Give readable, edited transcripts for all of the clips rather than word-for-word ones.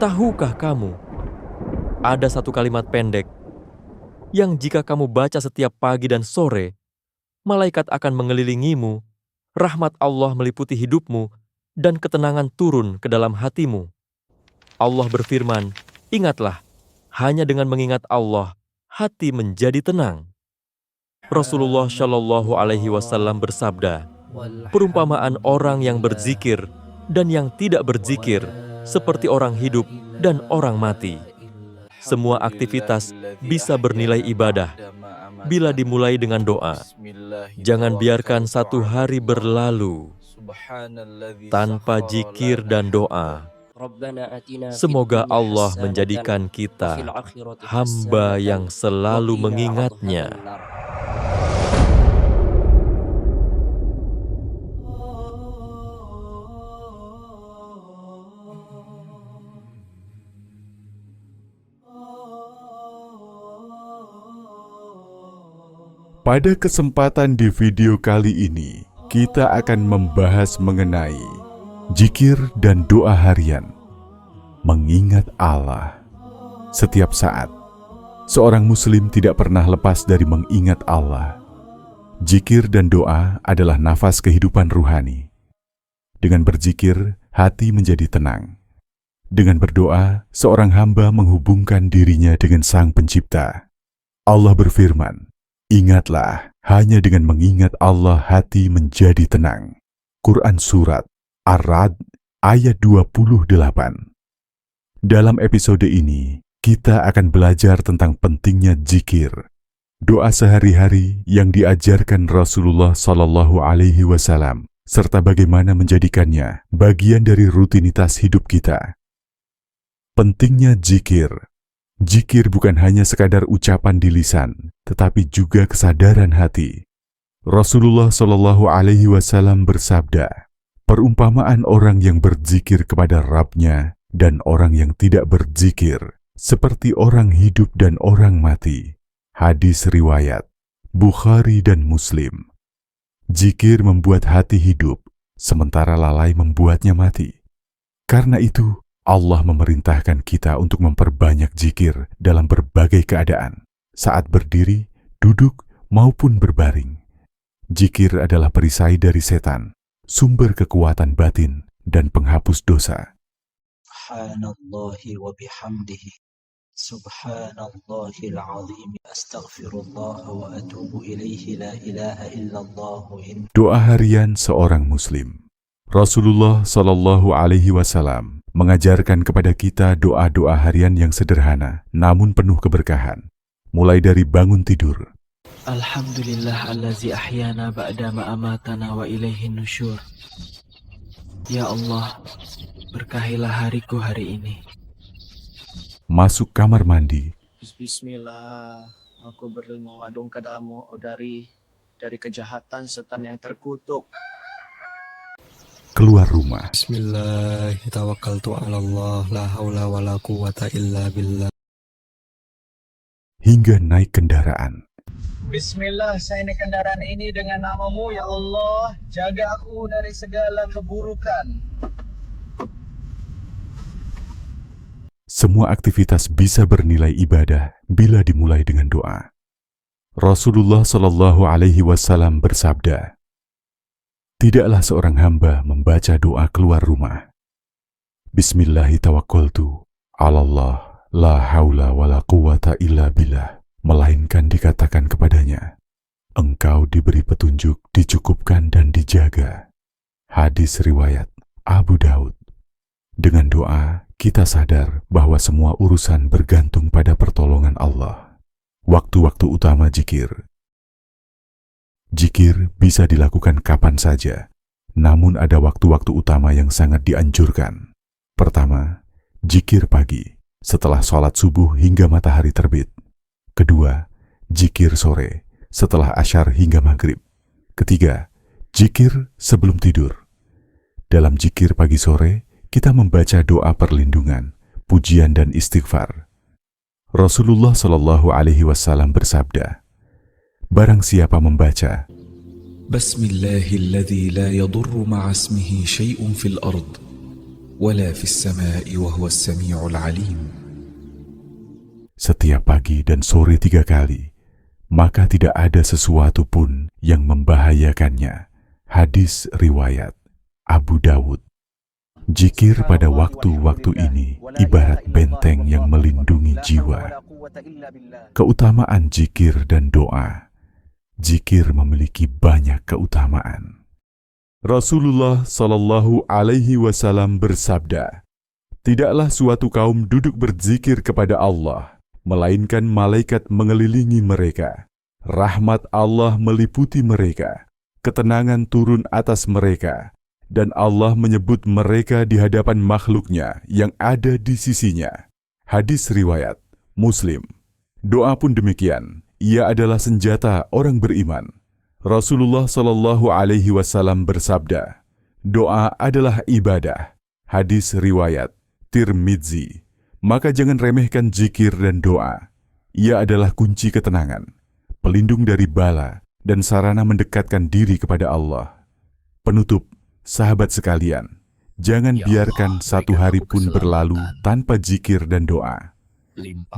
Tahukah kamu, ada satu kalimat pendek yang jika kamu baca setiap pagi dan sore, malaikat akan mengelilingimu, rahmat Allah meliputi hidupmu, dan ketenangan turun ke dalam hatimu. Allah berfirman, ingatlah, hanya dengan mengingat Allah, hati menjadi tenang. Rasulullah Shallallahu Alaihi Wasallam bersabda, perumpamaan orang yang berzikir dan yang tidak berzikir seperti orang hidup dan orang mati. Semua aktivitas bisa bernilai ibadah bila dimulai dengan doa. Jangan biarkan satu hari berlalu tanpa zikir dan doa. Semoga Allah menjadikan kita hamba yang selalu mengingatnya. Pada kesempatan di video kali ini, kita akan membahas mengenai zikir dan doa harian. Mengingat Allah. Setiap saat, seorang muslim tidak pernah lepas dari mengingat Allah. Zikir dan doa adalah nafas kehidupan ruhani. Dengan berzikir, hati menjadi tenang. Dengan berdoa, seorang hamba menghubungkan dirinya dengan Sang Pencipta. Allah berfirman, ingatlah, hanya dengan mengingat Allah hati menjadi tenang. Quran Surat Ar-Ra'd ayat 28. Dalam episode ini, kita akan belajar tentang pentingnya zikir, doa sehari-hari yang diajarkan Rasulullah Shallallahu Alaihi Wasallam, serta bagaimana menjadikannya bagian dari rutinitas hidup kita. Pentingnya zikir. Zikir bukan hanya sekadar ucapan di lisan, tetapi juga kesadaran hati. Rasulullah Shallallahu Alaihi Wasallam bersabda, perumpamaan orang yang berzikir kepada Rabb-Nya dan orang yang tidak berzikir, seperti orang hidup dan orang mati. Hadis riwayat Bukhari dan Muslim. Zikir membuat hati hidup, sementara lalai membuatnya mati. Karena itu, Allah memerintahkan kita untuk memperbanyak zikir dalam berbagai keadaan, saat berdiri, duduk, maupun berbaring. Zikir adalah perisai dari setan, sumber kekuatan batin, dan penghapus dosa. Subhanallahi wa bihamdihi, subhanallahil azim, astaghfirullah wa atubu ilaihi, la ilaha illallah. Doa harian seorang muslim. Rasulullah Shallallahu Alaihi Wasallam mengajarkan kepada kita doa-doa harian yang sederhana, namun penuh keberkahan. Mulai dari bangun tidur. Alhamdulillah allazi ahyana ba'dama amatana wa ilaihin nusyur. Ya Allah, berkahilah hariku hari ini. Masuk kamar mandi. Bismillah, aku berlindung kepadamu dari kejahatan setan yang terkutuk. Keluar rumah. Bismillah, tawakkaltu 'ala Allah, la haula wala quwwata illa billah. Hingga naik kendaraan. Bismillah, saya naik kendaraan ini dengan nama-Mu, ya Allah. Jaga aku dari segala keburukan. Semua aktivitas bisa bernilai ibadah bila dimulai dengan doa. Rasulullah Shallallahu Alaihi Wasallam bersabda, tidaklah seorang hamba membaca doa keluar rumah. Bismillahirrahmanirrahim, 'alallah, la haula wala quwwata illa billah, melainkan dikatakan kepadanya, engkau diberi petunjuk, dicukupkan dan dijaga. Hadis riwayat Abu Daud. Dengan doa, kita sadar bahwa semua urusan bergantung pada pertolongan Allah. Waktu-waktu utama zikir. Zikir bisa dilakukan kapan saja, namun ada waktu-waktu utama yang sangat dianjurkan. Pertama, zikir pagi, setelah sholat subuh hingga matahari terbit. Kedua, zikir sore, setelah asyar hingga maghrib. Ketiga, zikir sebelum tidur. Dalam zikir pagi sore, kita membaca doa perlindungan, pujian dan istighfar. Rasulullah Shallallahu Alaihi Wasallam bersabda, barang siapa membaca Bismillahilladzi la yadurru ma'asmihi syai'un fil ard ولا في السماء وهو السميع العليم. Setiap pagi dan sore 3 kali, maka tidak ada sesuatu pun yang membahayakannya. Hadis riwayat Abu Dawud. Zikir pada waktu-waktu ini ibarat benteng yang melindungi jiwa. Keutamaan zikir dan doa. Zikir memiliki banyak keutamaan. Rasulullah Shallallahu Alaihi Wasallam bersabda, "Tidaklah suatu kaum duduk berzikir kepada Allah, melainkan malaikat mengelilingi mereka. Rahmat Allah meliputi mereka, ketenangan turun atas mereka, dan Allah menyebut mereka di hadapan makhluknya yang ada di sisinya." Hadis riwayat Muslim. Doa pun demikian, ia adalah senjata orang beriman. Rasulullah Shallallahu Alaihi Wasallam bersabda, "Doa adalah ibadah." Hadis riwayat Tirmidzi. Maka jangan remehkan zikir dan doa. Ia adalah kunci ketenangan, pelindung dari bala, dan sarana mendekatkan diri kepada Allah. Penutup, sahabat sekalian, jangan biarkan satu hari pun berlalu tanpa zikir dan doa.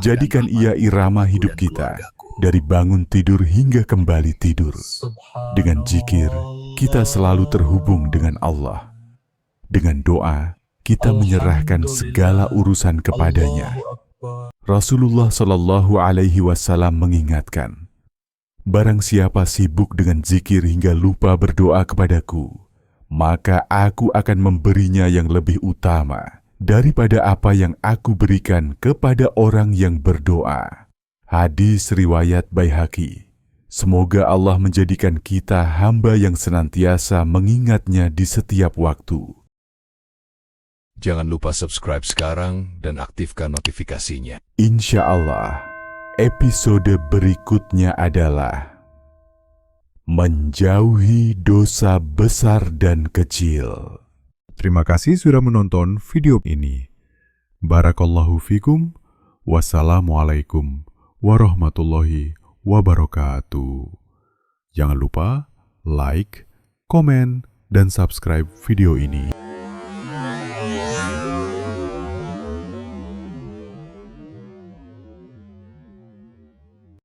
Jadikan ia irama hidup kita, dari bangun tidur hingga kembali tidur. Dengan zikir, kita selalu terhubung dengan Allah. Dengan doa, kita menyerahkan segala urusan kepadanya. Rasulullah Shallallahu Alaihi Wasallam mengingatkan, "Barang siapa sibuk dengan zikir hingga lupa berdoa kepadaku, maka aku akan memberinya yang lebih utama daripada apa yang aku berikan kepada orang yang berdoa." Hadis riwayat Baihaqi. Semoga Allah menjadikan kita hamba yang senantiasa mengingatnya di setiap waktu. Jangan lupa subscribe sekarang dan aktifkan notifikasinya. Insya Allah, episode berikutnya adalah menjauhi dosa besar dan kecil. Terima kasih sudah menonton video ini. Barakallahu fikum. Wassalamualaikum warahmatullahi wabarakatuh. Jangan lupa like, komen, dan subscribe video ini.